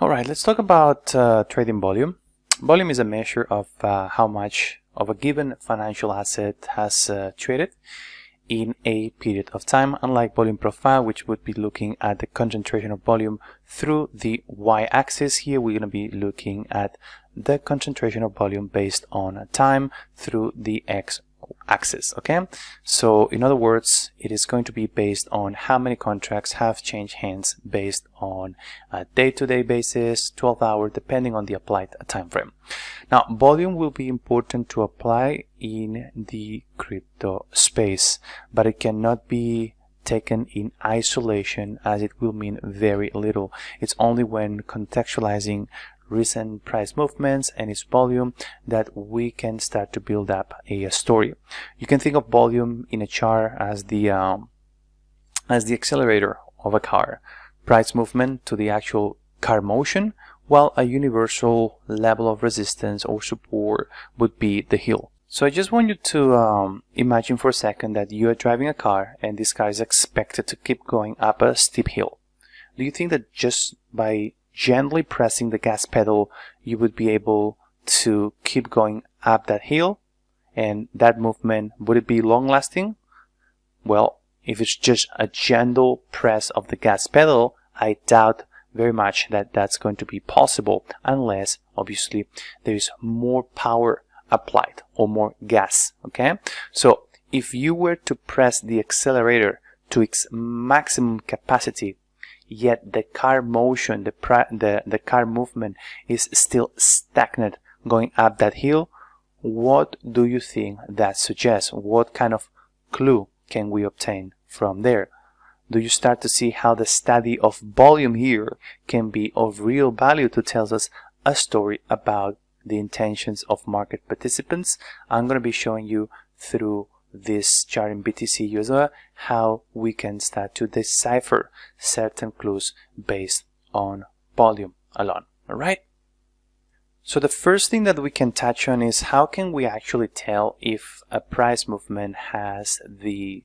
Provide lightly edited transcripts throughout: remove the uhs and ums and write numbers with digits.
All right, let's talk about trading volume. Volume is a measure of how much of a given financial asset has traded in a period of time, unlike volume profile, which would be looking at the concentration of volume through the y-axis. Here we're going to be looking at the concentration of volume based on time through the x-axis. Okay, so in other words, it is going to be based on how many contracts have changed hands based on a day-to-day basis, 12-hour, depending on the applied time frame. Now, volume will be important to apply in the crypto space, but it cannot be taken in isolation, as it will mean very little. It's only when contextualizing recent price movements and its volume that we can start to build up a story. You can think of volume in a chart as the accelerator of a car, price movement to the actual car motion, while a universal level of resistance or support would be the hill. So I just want you to imagine for a second that you are driving a car and this car is expected to keep going up a steep hill. Do you think that just by gently pressing the gas pedal you would be able to keep going up that hill? And that movement, would it be long lasting? Well, if it's just a gentle press of the gas pedal, I doubt very much that that's going to be possible, unless obviously there is more power applied or more gas. Okay, so if you were to press the accelerator to its maximum capacity, yet the car motion, the car movement is still stagnant going up that hill, what do you think that suggests? What kind of clue can we obtain from there? Do you start to see how the study of volume here can be of real value to tell us a story about the intentions of market participants? I'm going to be showing you through this chart in BTC USD how we can start to decipher certain clues based on volume alone. All right. So the first thing that we can touch on is how can we actually tell if a price movement has the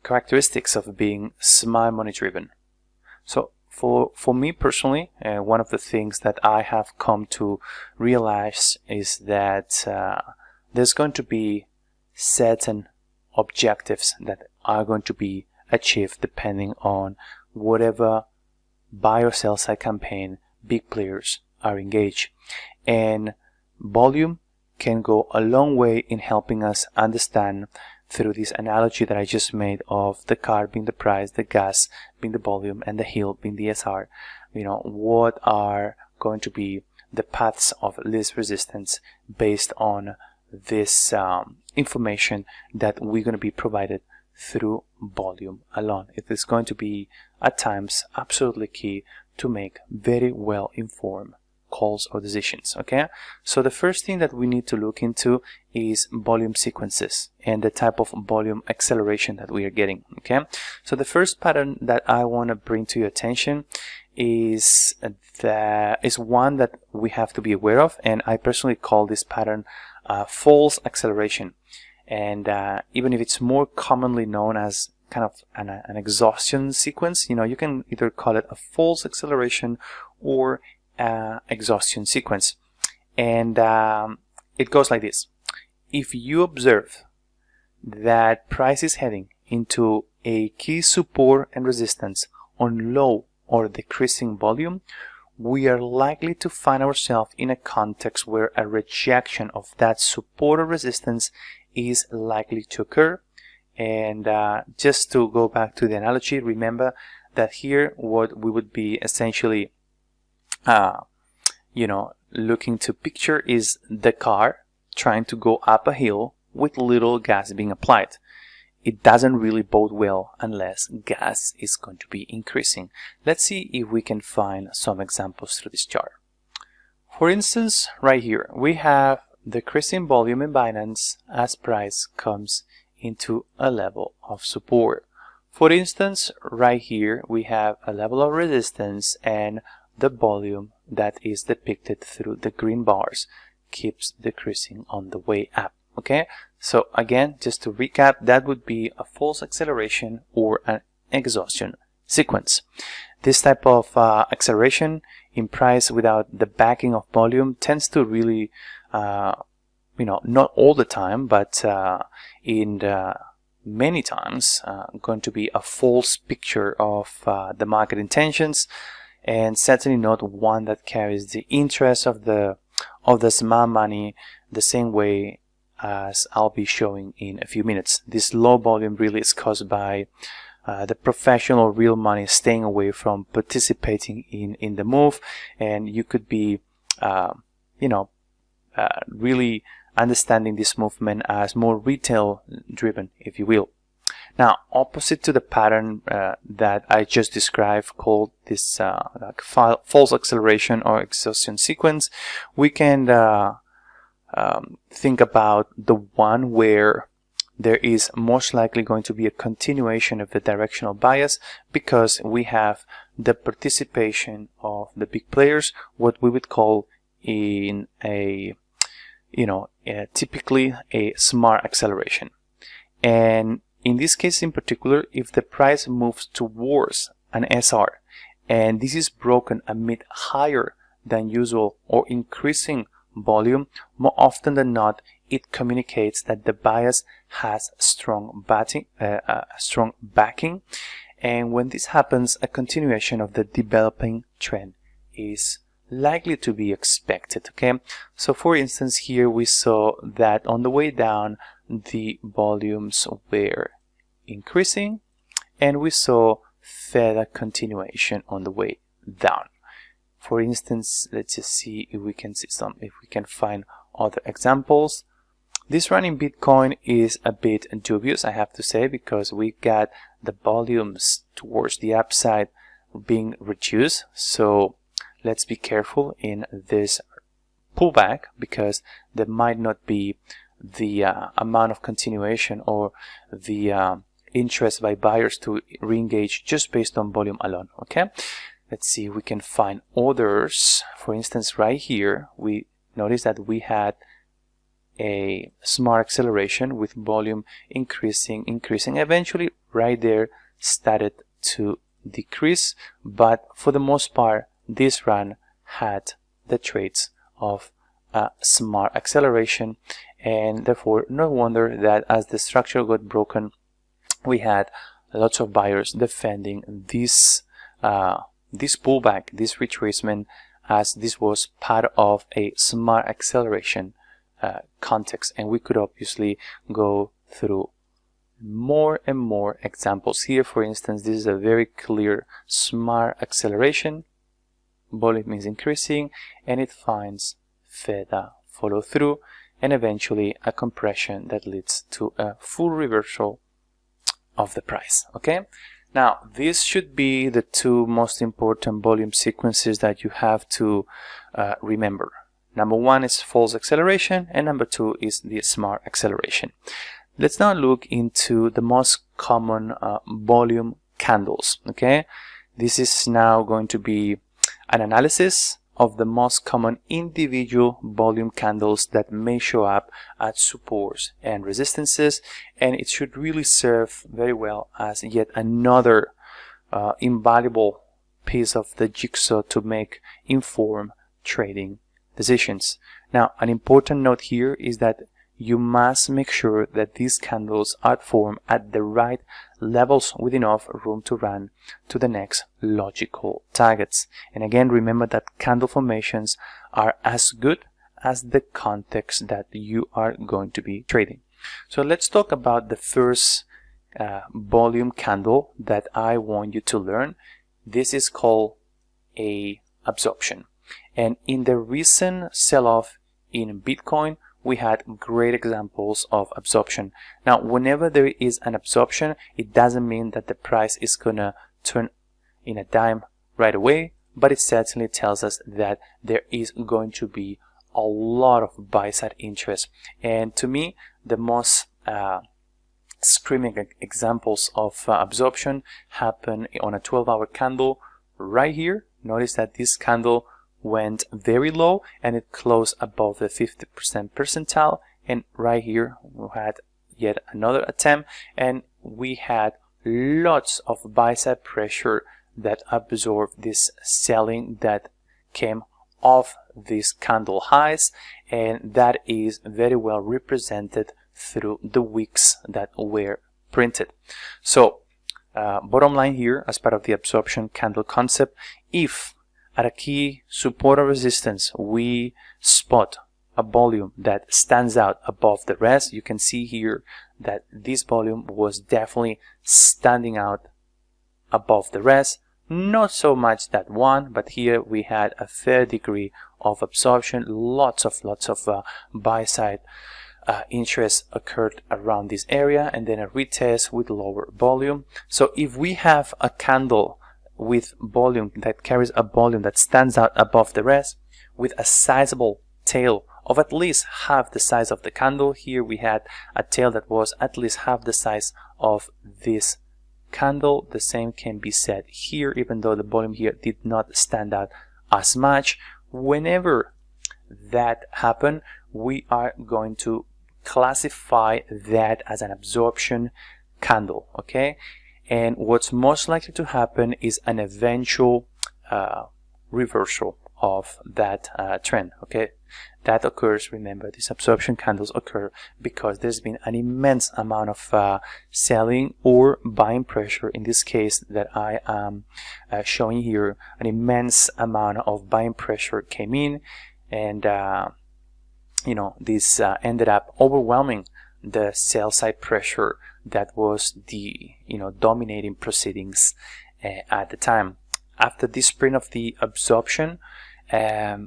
characteristics of being smart money driven. So for me personally, one of the things that I have come to realize is that there's going to be certain objectives that are going to be achieved depending on whatever buy or sell side campaign big players are engaged. And volume can go a long way in helping us understand, through this analogy that I just made of the car being the price, the gas being the volume, and the hill being the SR, what are going to be the paths of least resistance based on this information that we're going to be provided through volume alone. It is going to be at times absolutely key to make very well informed calls or decisions. Okay, so the first thing that we need to look into is volume sequences and the type of volume acceleration that we are getting. Okay, so the first pattern that I want to bring to your attention is one that we have to be aware of, and I personally call this pattern false acceleration. And even if it's more commonly known as kind of an exhaustion sequence, you can either call it a false acceleration or exhaustion sequence. And it goes like this. If you observe that price is heading into a key support and resistance on low or decreasing volume, we are likely to find ourselves in a context where a rejection of that support or resistance is likely to occur. And just to go back to the analogy, remember that here what we would be essentially looking to picture is the car trying to go up a hill with little gas being applied. It doesn't really bode well unless gas is going to be increasing. Let's see if we can find some examples through this chart. For instance, right here we have decreasing volume in Binance as price comes into a level of support. For instance, right here we have a level of resistance, and the volume that is depicted through the green bars keeps decreasing on the way up. Okay, so again, just to recap, that would be a false acceleration or an exhaustion sequence. This type of acceleration in price without the backing of volume tends to really, not all the time, but in many times going to be a false picture of the market intentions, and certainly not one that carries the interest of the smart money the same way as I'll be showing in a few minutes. This low volume really is caused by the professional real money staying away from participating in the move, and you could be really understanding this movement as more retail driven, if you will. Now, opposite to the pattern that I just described, called this like false acceleration or exhaustion sequence, we can think about the one where there is most likely going to be a continuation of the directional bias, because we have the participation of the big players, what we would call in a typically a smart acceleration. And in this case in particular, if the price moves towards an SR and this is broken amid higher than usual or increasing volume, more often than not it communicates that the bias has strong backing, and when this happens, a continuation of the developing trend is likely to be expected. Okay, so for instance, here we saw that on the way down the volumes were increasing, and we saw further continuation on the way down. For instance, let's just see if we can find other examples. This run in Bitcoin is a bit dubious, I have to say, because we got the volumes towards the upside being reduced. So let's be careful in this pullback, because there might not be the amount of continuation or the interest by buyers to re-engage just based on volume alone. Okay, let's see if we can find others. For instance, right here we notice that we had a smart acceleration with volume increasing, eventually right there started to decrease, but for the most part this run had the traits of a smart acceleration, and therefore no wonder that as the structure got broken, we had lots of buyers defending this pullback, this retracement, as this was part of a smart acceleration context. And we could obviously go through more and more examples here. For instance, this is a very clear smart acceleration. Volume is increasing and it finds further follow through, and eventually a compression that leads to a full reversal of the price. Okay, now these should be the two most important volume sequences that you have to remember. Number one is false acceleration, and number two is the smart acceleration. Let's now look into the most common volume candles. Okay, this is now going to be an analysis of the most common individual volume candles that may show up at supports and resistances, and it should really serve very well as yet another invaluable piece of the jigsaw to make informed trading decisions. Now, an important note here is that you must make sure that these candles are formed at the right levels with enough room to run to the next logical targets. And again, remember that candle formations are as good as the context that you are going to be trading. So let's talk about the first volume candle that I want you to learn. This is called a absorption. And in the recent sell-off in Bitcoin, we had great examples of absorption. Now, whenever there is an absorption, it doesn't mean that the price is gonna turn in a dime right away, but it certainly tells us that there is going to be a lot of buy-side interest. And to me, the most screaming examples of absorption happen on a 12-hour candle right here. Notice that this candle went very low and it closed above the 50% percentile, and right here we had yet another attempt, and we had lots of buy side pressure that absorbed this selling that came off these candle highs, and that is very well represented through the wicks that were printed. So bottom line here, as part of the absorption candle concept, if at a key support or resistance we spot a volume that stands out above the rest, you can see here that this volume was definitely standing out above the rest. Not so much that one, but here we had a fair degree of absorption. Lots of buy side interest occurred around this area, and then a retest with lower volume. So if we have a candle with volume that carries a volume that stands out above the rest with a sizable tail of at least half the size of the candle, here we had a tail that was at least half the size of this candle. The same can be said here, even though the volume here did not stand out as much. Whenever that happens, we are going to classify that as an absorption candle, okay? And what's most likely to happen is an eventual reversal of that trend, okay? That occurs, remember, these absorption candles occur because there's been an immense amount of selling or buying pressure. In this case that I am showing here, an immense amount of buying pressure came in, and you know, this ended up overwhelming the sell side pressure that was the dominating proceedings at the time. After this print of the absorption,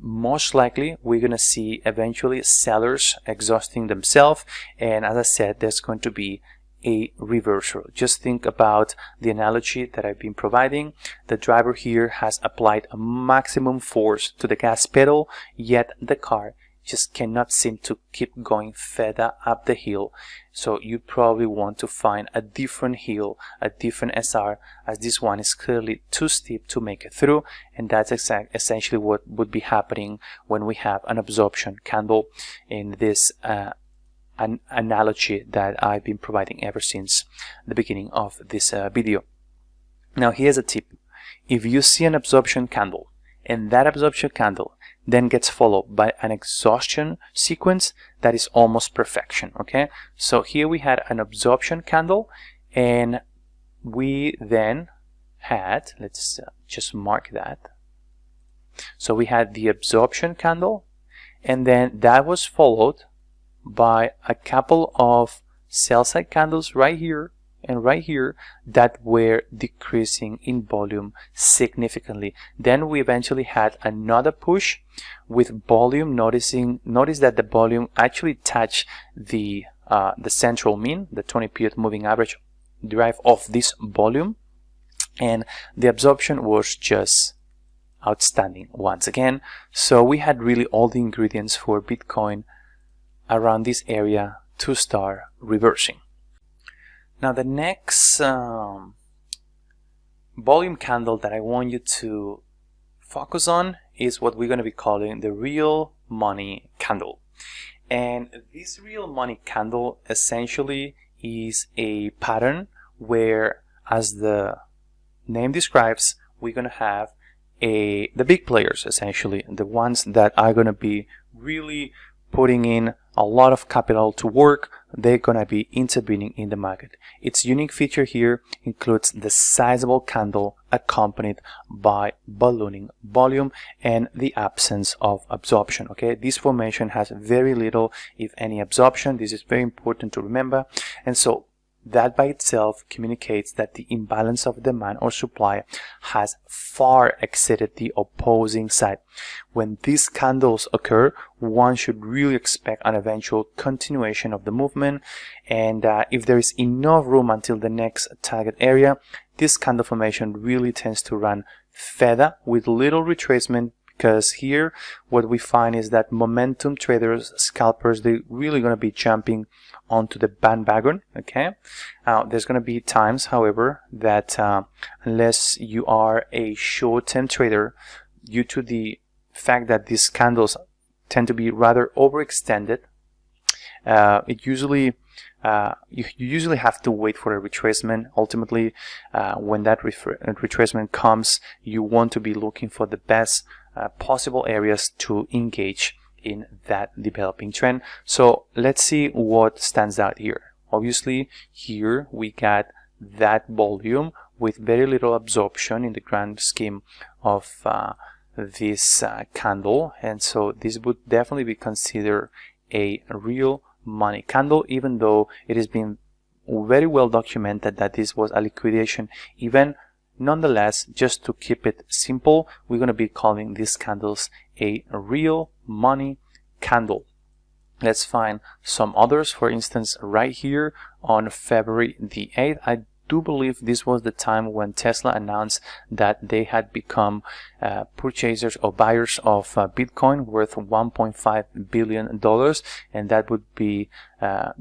most likely we're gonna see eventually sellers exhausting themselves, and as I said, there's going to be a reversal. Just think about the analogy that I've been providing. The driver here has applied a maximum force to the gas pedal, yet the car just cannot seem to keep going further up the hill. So you probably want to find a different hill, a different SR, as this one is clearly too steep to make it through, and that's essentially what would be happening when we have an absorption candle in this an analogy that I've been providing ever since the beginning of this video. Now here's a tip. If you see an absorption candle, and that absorption candle then gets followed by an exhaustion sequence, that is almost perfection, okay? So here we had an absorption candle, and we then had, let's just mark that. So we had the absorption candle, and then that was followed by a couple of sell side candles right here and right here that were decreasing in volume significantly. Then we eventually had another push with volume. Notice that the volume actually touched the central mean, the 20-period moving average derived off this volume, and the absorption was just outstanding once again. So we had really all the ingredients for Bitcoin around this area to start reversing. Now the next volume candle that I want you to focus on is what we're going to be calling the real money candle. And this real money candle essentially is a pattern where, as the name describes, we're going to have the big players, essentially the ones that are going to be really putting in a lot of capital to work. They're gonna be intervening in the market. Its unique feature here includes the sizable candle accompanied by ballooning volume and the absence of absorption. Okay, this formation has very little, if any, absorption. This is very important to remember, and so that by itself communicates that the imbalance of demand or supply has far exceeded the opposing side. When these candles occur, one should really expect an eventual continuation of the movement, and if there is enough room until the next target area, this candle formation really tends to run further with little retracement, because here what we find is that momentum traders, scalpers, they're really going to be jumping onto the bandwagon. Okay, there's going to be times, however, that unless you are a short-term trader, due to the fact that these candles tend to be rather overextended, you usually have to wait for a retracement. Ultimately, when that retracement comes, you want to be looking for the best possible areas to engage in that developing trend. So let's see what stands out here. Obviously, here we got that volume with very little absorption in the grand scheme of this candle, and so this would definitely be considered a real money candle, even though it has been very well documented that this was a liquidation event. Nonetheless, just to keep it simple, we're going to be calling these candles a real money candle. Let's find some others. For instance, right here on February the 8th, I do believe this was the time when Tesla announced that they had become purchasers or buyers of Bitcoin worth $1.5 billion, and that would be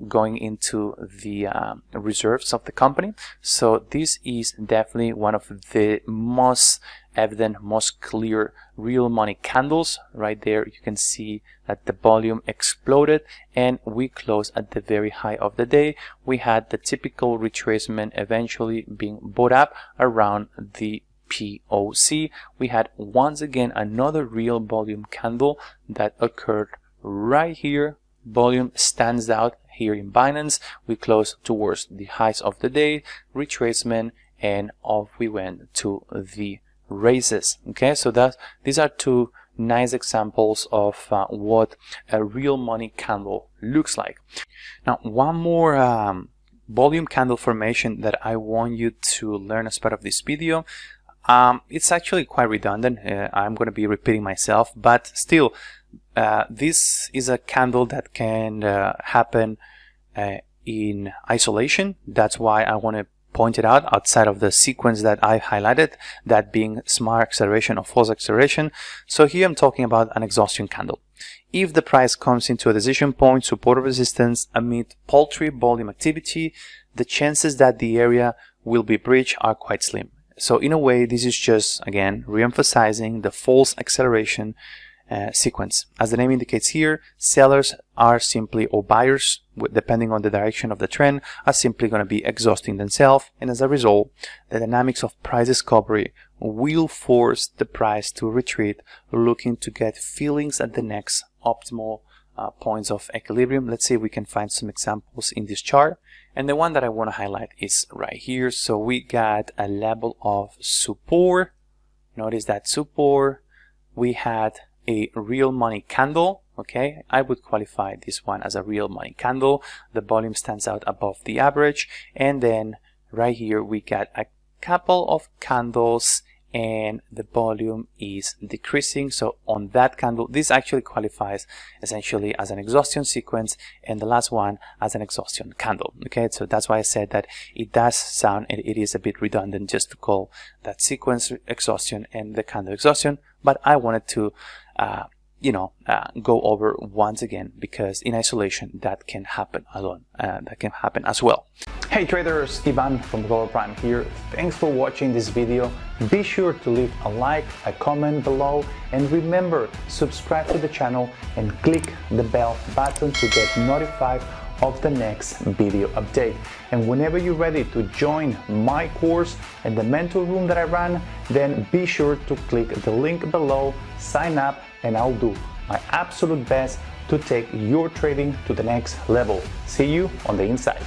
going into the reserves of the company. So this is definitely one of the most evident, most clear real money candles. Right there you can see that the volume exploded and we closed at the very high of the day. We had the typical retracement eventually being bought up around the POC. We had once again another real volume candle that occurred right here. Volume stands out here in Binance. We closed towards the highs of the day, retracement, and off we went to the raises. Okay, so these are two nice examples of what a real money candle looks like. Now, one more volume candle formation that I want you to learn as part of this video. It's actually quite redundant. I'm going to be repeating myself, but still, this is a candle that can happen in isolation. That's why I want to point it out outside of the sequence that I highlighted, that being smart acceleration or false acceleration. So here I'm talking about an exhaustion candle. If the price comes into a decision point, support or resistance amid paltry volume activity, the chances that the area will be breached are quite slim. So in a way, this is just, again, re-emphasizing the false acceleration sequence. As the name indicates here, sellers are simply, or buyers, depending on the direction of the trend, are simply going to be exhausting themselves, and as a result, the dynamics of price discovery will force the price to retreat, looking to get fillings at the next optimal points of equilibrium. Let's see if we can find some examples in this chart. And the one that I want to highlight is right here. So we got a level of support. Notice that support, we had a real money candle. Okay, I would qualify this one as a real money candle. The volume stands out above the average, and then right here we got a couple of candles and the volume is decreasing. So on that candle, this actually qualifies essentially as an exhaustion sequence, and the last one as an exhaustion candle. Okay, so that's why I said that it does sound, and it is a bit redundant just to call that sequence exhaustion and the candle exhaustion, but I wanted to go over once again, because in isolation that can happen alone, that can happen as well. Hey traders, Ivan from Global Prime here. Thanks for watching this video. Be sure to leave a like, a comment below, and remember, subscribe to the channel and click the bell button to get notified of the next video update. And whenever you're ready to join my course and the mentor room that I run, then be sure to click the link below, sign up, and I'll do my absolute best to take your trading to the next level. See you on the inside.